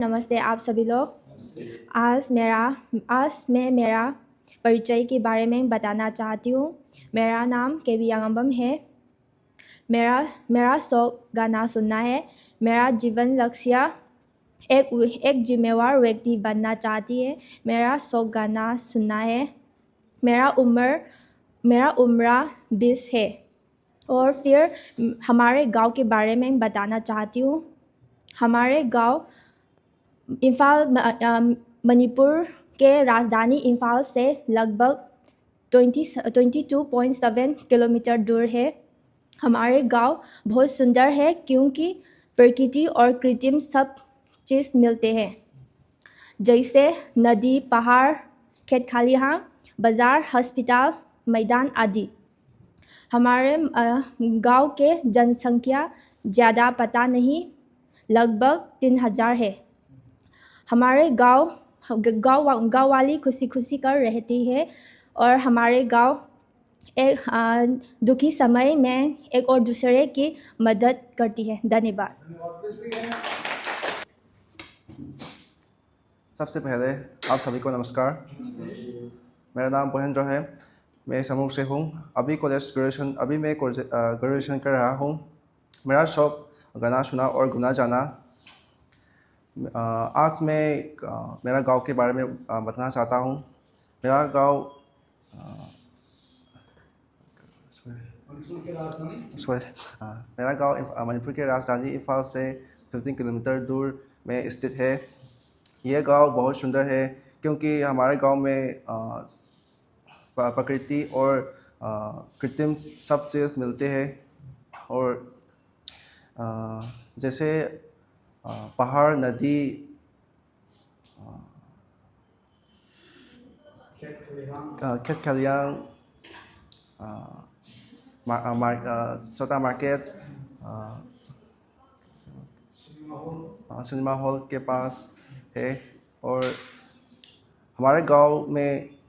नमस्ते आप सभी लोग। आज मैं मेरा परिचय के बारे में बताना चाहती हूँ। मेरा नाम केवी यांगबम है। मेरा शौक गाना सुनना है। मेरा जीवन लक्ष्य एक जिम्मेवार व्यक्ति बनना चाहती है। मेरा शौक गाना सुनना है। मेरा उम्र 20 है। और फिर हमारे गांव के बारे में बताना चाहती हूँ। हमारे गांव मणिपुर के राजधानी इम्फाल से लगभग 22.7 किलोमीटर दूर है। हमारे गांव बहुत सुंदर है क्योंकि प्रकृति और कृत्रिम सब चीज़ मिलते हैं, जैसे नदी, पहाड़, खेत खलिहान, बाजार, अस्पताल, मैदान आदि। हमारे गांव के जनसंख्या ज़्यादा पता नहीं, लगभग 3000 है। हमारे गांव वाली खुशी खुशी कर रहती है और हमारे गांव एक दुखी समय में एक और दूसरे की मदद करती है। धन्यवाद। सबसे पहले आप सभी को नमस्कार। मेरा नाम महेंद्र है। मैं समूह से हूँ। अभी मैं ग्रेजुएशन कर रहा हूँ। मेरा शौक गाना सुना और घूमना जाना। आज मैं मेरा गांव के बारे में बताना चाहता हूँ। मेरा गांव मणिपुर के राजधानी इम्फाल से 15 किलोमीटर दूर में स्थित है। यह गांव बहुत सुंदर है क्योंकि हमारे गांव में प्रकृति और कृत्रिम सब चीज़ मिलते हैं। और जैसे पहाड़, नदी, खेत खलिहान, छोटा मार्केट, सिनेमा हॉल के पास है। और हमारे गांव में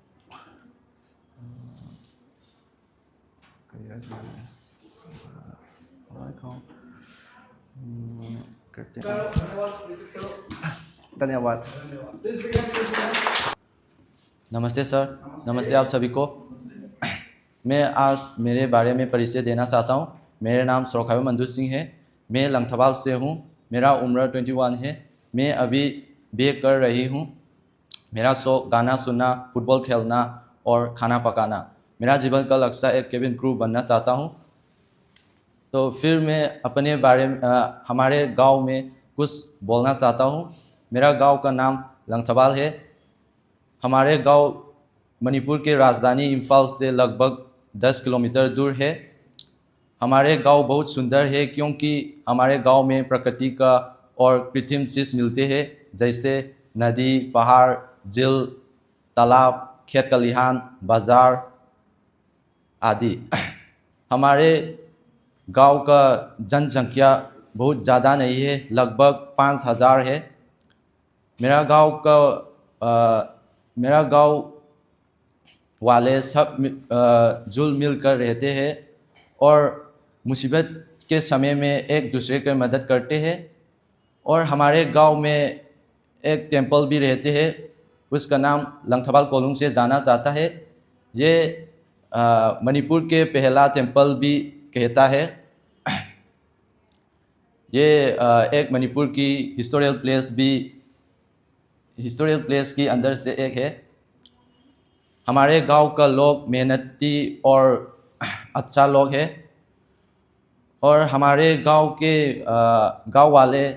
धन्यवाद। नमस्ते सर। नमस्ते आप सभी को। मैं आज मेरे बारे में परिचय देना चाहता हूँ। मेरा नाम सोरखावे मंदू सिंह है। मैं लंगथबाल से हूँ। मेरा उम्र 21 है। मैं अभी बीए कर रही हूँ। मेरा शौक गाना सुनना, फुटबॉल खेलना और खाना पकाना। मेरा जीवन का लक्ष्य एक केबिन क्रू बनना चाहता हूँ। तो फिर मैं अपने बारे में हमारे गांव में कुछ बोलना चाहता हूँ। मेरा गांव का नाम लंगथबाल है। हमारे गांव मणिपुर के राजधानी इम्फाल से लगभग 10 किलोमीटर दूर है। हमारे गांव बहुत सुंदर है क्योंकि हमारे गांव में प्रकृति का और कृत्रिम चीज़ मिलते हैं, जैसे नदी, पहाड़, झील, तालाब, खेत खलिहान, बाजार आदि। हमारे गांव का जनसंख्या बहुत ज़्यादा नहीं है, लगभग 5000 है। मेरा गांव वाले सब जुल मिल कर रहते हैं और मुसीबत के समय में एक दूसरे की मदद करते हैं। और हमारे गांव में एक टेंपल भी रहते हैं, उसका नाम लंगथबाल कोलुंग से जाना जाता है। ये मणिपुर के पहला टेंपल भी कहता है। ये एक मणिपुर की हिस्टोरियल प्लेस की अंदर से एक है। हमारे गांव का लोग मेहनती और अच्छा लोग है। और हमारे गांव वाले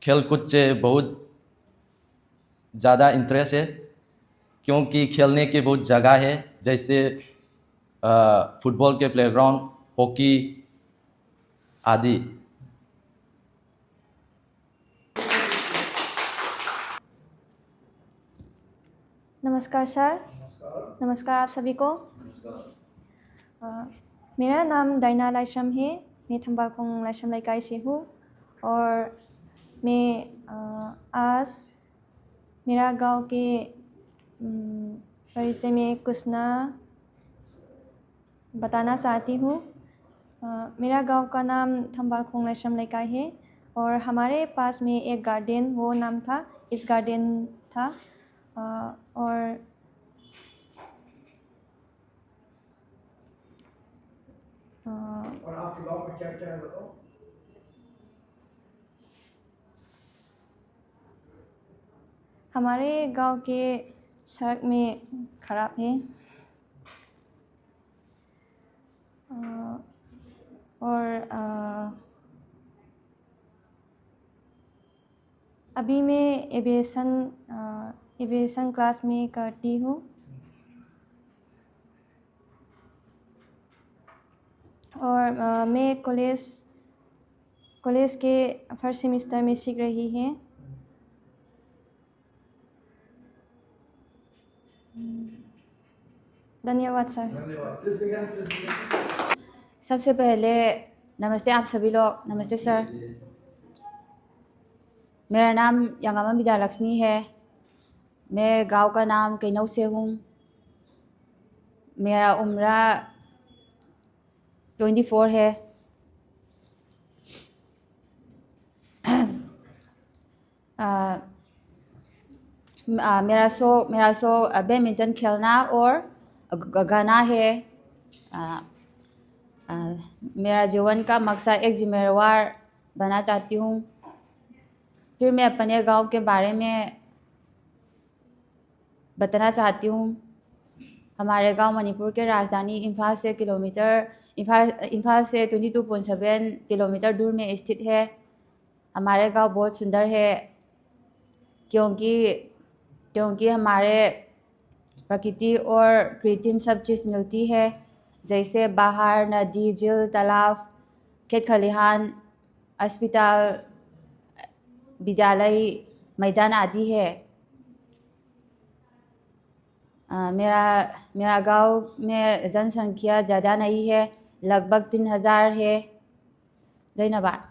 खेलकूद से बहुत ज़्यादा इंटरेस्ट है क्योंकि खेलने की बहुत जगह है, जैसे फुटबॉल के प्लेग्राउंड, हॉकी आदि। नमस्कार सर। नमस्कार आप सभी को। मेरा नाम दाइना लाइसम है। मैं थम्बाकोंग लाइसम लाइकाई से हूँ और मैं आज मेरा गांव के परिचय में कुछ ना बताना चाहती हूँ। मेरा गांव का नाम थम्बाकोंग लाइसम लाइकाई है और हमारे पास में एक गार्डन, वो नाम था इस गार्डन था। और आपके गांव में क्या क्या है बताओ। हमारे गांव के सड़क में खराब है। और अभी मैं एविएशन क्लास में करती हूँ। और मैं कॉलेज के फर्स्ट सेमेस्टर में सीख रही है। धन्यवाद सर। सबसे पहले नमस्ते आप सभी लोग। नमस्ते सर। मेरा नाम यंगामा विद्यालक्ष्मी है। मैं गांव का नाम कैनौ से हूँ। मेरा उम्र 24 है। मेरा शौक बैडमिंटन खेलना और गाना है। मेरा जीवन का मकसद एक जिम्मेवार बनना चाहती हूँ। फिर मैं अपने गांव के बारे में बताना चाहती हूँ। हमारे गांव मणिपुर के राजधानी इम्फाल से 22.7 किलोमीटर दूर में स्थित है। हमारे गांव बहुत सुंदर है क्योंकि हमारे प्रकृति और कृत्रिम सब चीज़ मिलती है, जैसे बाहर, नदी, झील, तालाब, खेत खलिहान, अस्पताल, विद्यालय, मैदान आदि है। मेरा गांव में जनसंख्या ज़्यादा नहीं है, लगभग 3000 है। धन्यवाद।